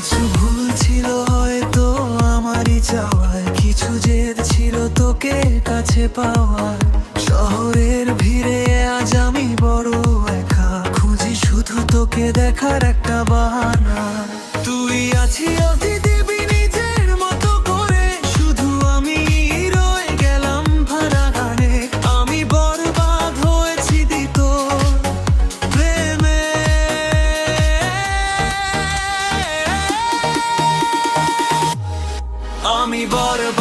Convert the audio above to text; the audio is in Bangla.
কিছু ভুল ছিল হয়তো আমারই চাওয়ায়, কিছু জেদ ছিল তোকে কাছে পাওয়ার। শহরের ভিড়ে আজ আমি বড় একা, খুঁজি শুধু তোকে দেখার একটা বাহানা। তুই আছি অতিথি নিজের মতো করে, শুধু আমি রয়ে গেলাম ভাড়া গানে। আমি বরবাদ হয়েছি তোর প্রেমে। আমি বরবাদ